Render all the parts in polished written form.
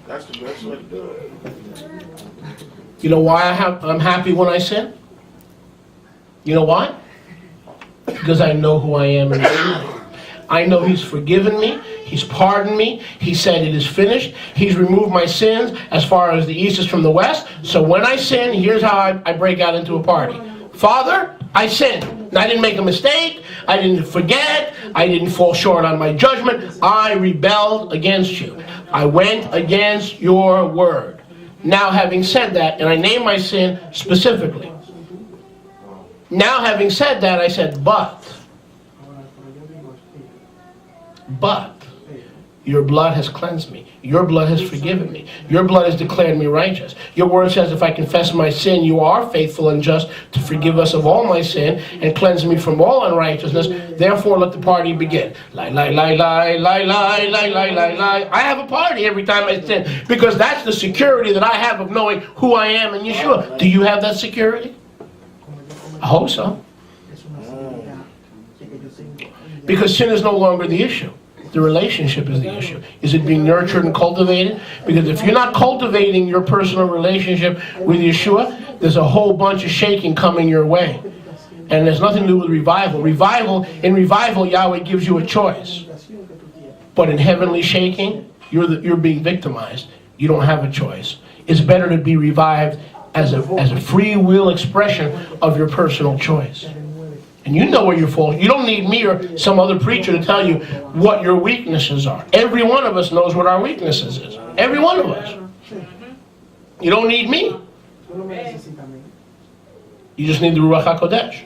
That's the best way to do it. You know why I'm happy when I sin? You know why? Because I know who I am in God. I know He's forgiven me. He's pardoned me. He said it is finished. He's removed my sins as far as the east is from the west. So when I sin, here's how I break out into a party. Father, I sinned. And I didn't make a mistake. I didn't forget. I didn't fall short on my judgment. I rebelled against you. I went against your word. Now having said that, and I named my sin specifically. Now having said that, I said, but your blood has cleansed me. Your blood has forgiven me. Your blood has declared me righteous. Your word says if I confess my sin, you are faithful and just to forgive us of all my sin and cleanse me from all unrighteousness. Therefore, let the party begin. Lie, lie, lie, lie, lie, lie, lie, lie, lie, lie. I have a party every time I sin because that's the security that I have of knowing who I am in Yeshua. Do you have that security? I hope so. Because sin is no longer the issue. The relationship is the issue. Is it being nurtured and cultivated? Because if you're not cultivating your personal relationship with Yeshua, there's a whole bunch of shaking coming your way. And there's nothing to do with revival. In revival, Yahweh gives you a choice. But in heavenly shaking, you're being victimized. You don't have a choice. It's better to be revived as a free will expression of your personal choice. And you know where you're falling. You don't need me or some other preacher to tell you what your weaknesses are. Every one of us knows what our weaknesses is. Every one of us. You don't need me. You just need the Ruach HaKodesh.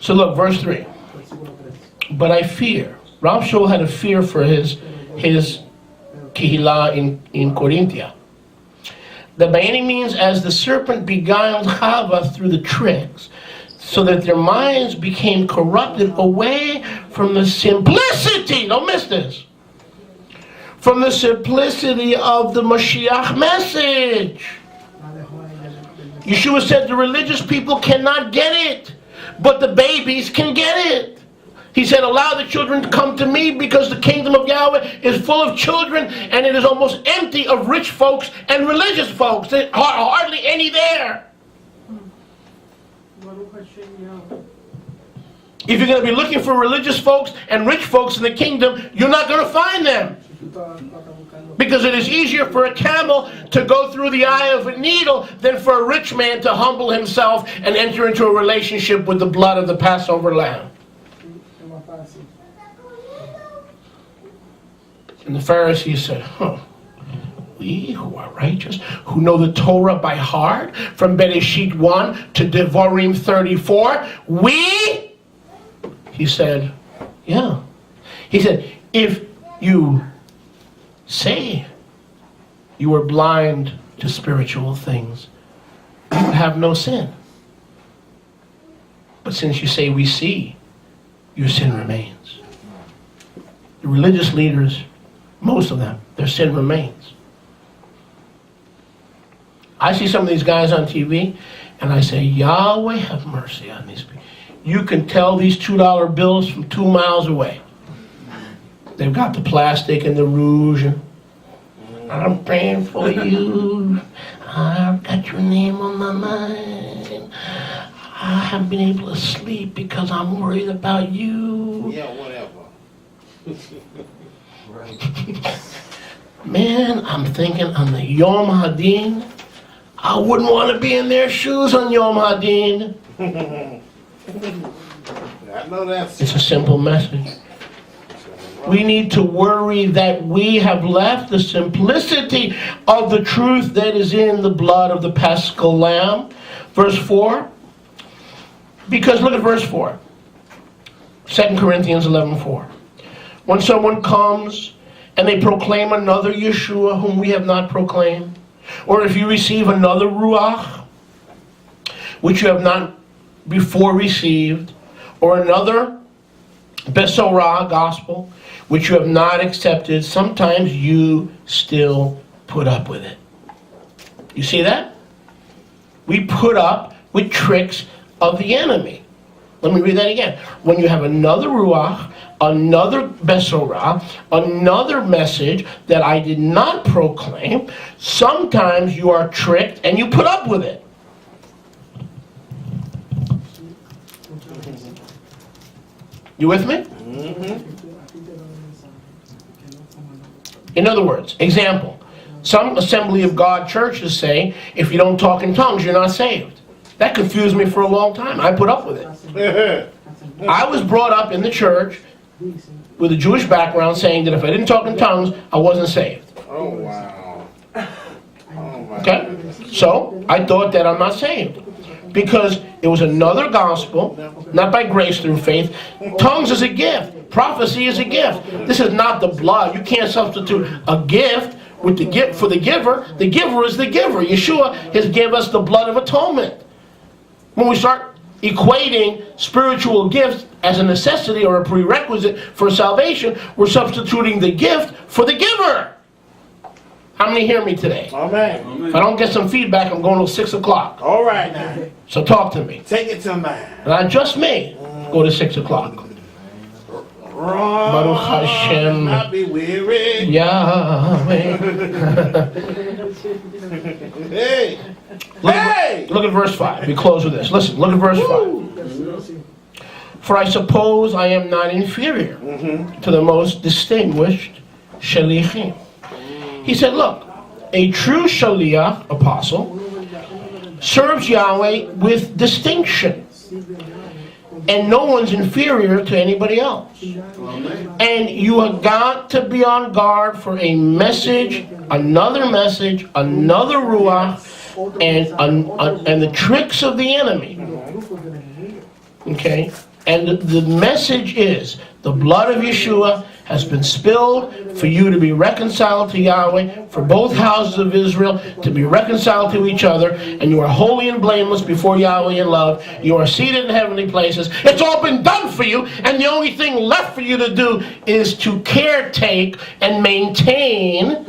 So look, verse 3. But I fear. Rav Shaul had a fear for his Kehillah in Corinthia. That by any means, as the serpent beguiled Chava through the tricks, so that their minds became corrupted away from the simplicity, don't miss this, from the simplicity of the Mashiach message. Yeshua said the religious people cannot get it, but the babies can get it. He said, allow the children to come to me because the kingdom of Yahweh is full of children and it is almost empty of rich folks and religious folks. There are hardly any there. If you're going to be looking for religious folks and rich folks in the kingdom, you're not going to find them. Because it is easier for a camel to go through the eye of a needle than for a rich man to humble himself and enter into a relationship with the blood of the Passover lamb. And the Pharisees said, we who are righteous, who know the Torah by heart, from Bereshit 1 to Devarim 34, we? He said, yeah. He said, if you say you are blind to spiritual things, you have no sin. But since you say we see, your sin remains. The religious leaders, most of them, their sin remains. I see some of these guys on TV, and I say, Yahweh have mercy on these people. You can tell these $2 bills from 2 miles away. They've got the plastic and the rouge. And, I'm praying for you. I've got your name on my mind. I haven't been able to sleep because I'm worried about you. Yeah, whatever. Man, I'm thinking on the Yom Hadin, I wouldn't want to be in their shoes on Yom Hadin. I know that's... It's a simple message. We need to worry that we have left the simplicity of the truth that is in the blood of the Paschal Lamb. Verse 4. Because look at verse 4. 2 Corinthians 11:4. When someone comes and they proclaim another Yeshua whom we have not proclaimed, or if you receive another Ruach which you have not before received, or another Besorah gospel which you have not accepted, sometimes you still put up with it. You see that? We put up with tricks of the enemy. Let me read that again. When you have another Ruach, another Besorah, another message that I did not proclaim. Sometimes you are tricked and you put up with it. You with me? In other words, example, some Assembly of God churches say, if you don't talk in tongues, you're not saved. That confused me for a long time. I put up with it. I was brought up in the church with a Jewish background saying that if I didn't talk in tongues, I wasn't saved. Oh, wow. Oh, my Okay? goodness. So, I thought that I'm not saved. Because it was another gospel, not by grace through faith. Tongues is a gift. Prophecy is a gift. This is not the blood. You can't substitute a gift with the gift for the giver. The giver is the giver. Yeshua has given us the blood of atonement. When we start equating spiritual gifts as a necessity or a prerequisite for salvation, we're substituting the gift for the giver. How many hear me today? Amen. If I don't get some feedback, I'm going till 6 o'clock. All right now. So talk to me. Take it to man. Not just me. Go to 6 o'clock. Baruch Hashem. Not be weary. Yahweh. Hey. Look at verse 5. We close with this. Listen, look at verse 5. For I suppose I am not inferior to the most distinguished shalichim. He said, look, a true shaliach, apostle, serves Yahweh with distinction. And no one's inferior to anybody else. And you have got to be on guard for a message, another ruach, and the tricks of the enemy. Okay? And the message is, the blood of Yeshua has been spilled for you to be reconciled to Yahweh, for both houses of Israel to be reconciled to each other, and you are holy and blameless before Yahweh in love. You are seated in heavenly places. It's all been done for you, and the only thing left for you to do is to caretake and maintain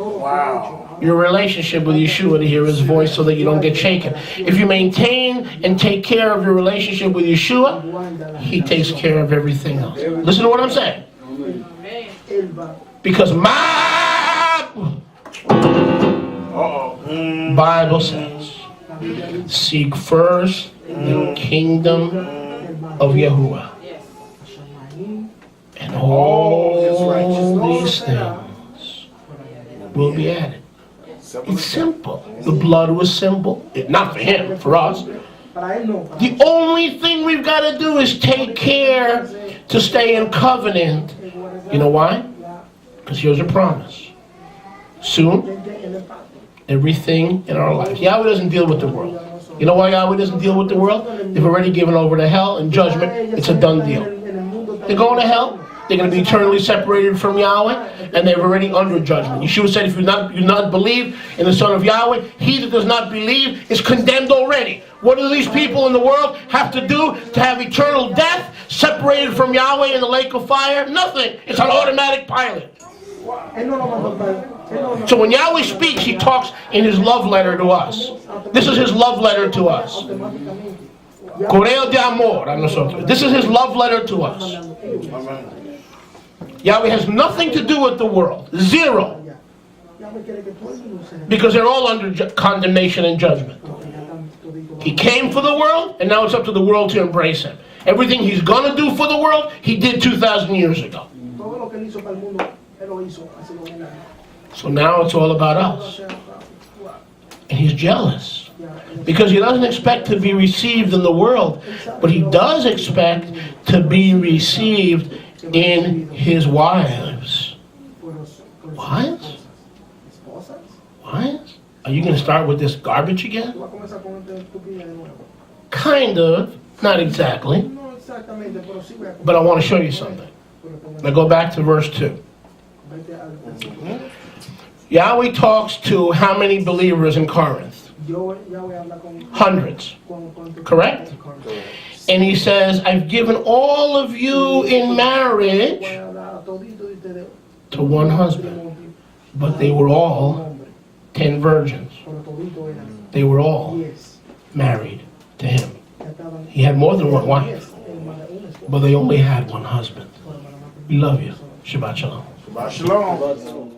your relationship with Yeshua, to hear his voice so that you don't get shaken. If you maintain and take care of your relationship with Yeshua, he takes care of everything else. Listen to what I'm saying. Because my Bible says, seek first the kingdom of Yahuwah, and all these things will be added. It's simple. The blood was simple. Not for him, for us. The only thing we've got to do is take care to stay in covenant. You know why? Because here's a promise. Soon, everything in our life. Yahweh doesn't deal with the world. You know why Yahweh doesn't deal with the world? They've already given over to hell and judgment. It's a done deal. They're going to hell. They're going to be eternally separated from Yahweh, and they're already under judgment. Yeshua said, if you do not believe in the Son of Yahweh, he that does not believe is condemned already. What do these people in the world have to do to have eternal death, separated from Yahweh in the lake of fire? Nothing. It's an automatic pilot. So when Yahweh speaks, he talks in his love letter to us. This is his love letter to us. Correo de amor a nosotros. This is his love letter to us. Yahweh has nothing to do with the world. Zero. Because they're all under condemnation and judgment. He came for the world, and now it's up to the world to embrace him. Everything he's going to do for the world, he did 2,000 years ago. So now it's all about us. And he's jealous. Because he doesn't expect to be received in the world, but he does expect to be received in his wives. Wives? Wives? Are you going to start with this garbage again? Kind of. Not exactly. But I want to show you something. Now go back to verse 2. Yahweh talks to how many believers in Corinth? Hundreds. Correct? And he says, I've given all of you in marriage to one husband. But they were all 10 virgins. They were all married to him. He had more than one wife, but they only had one husband. We love you. Shabbat shalom. Shabbat shalom.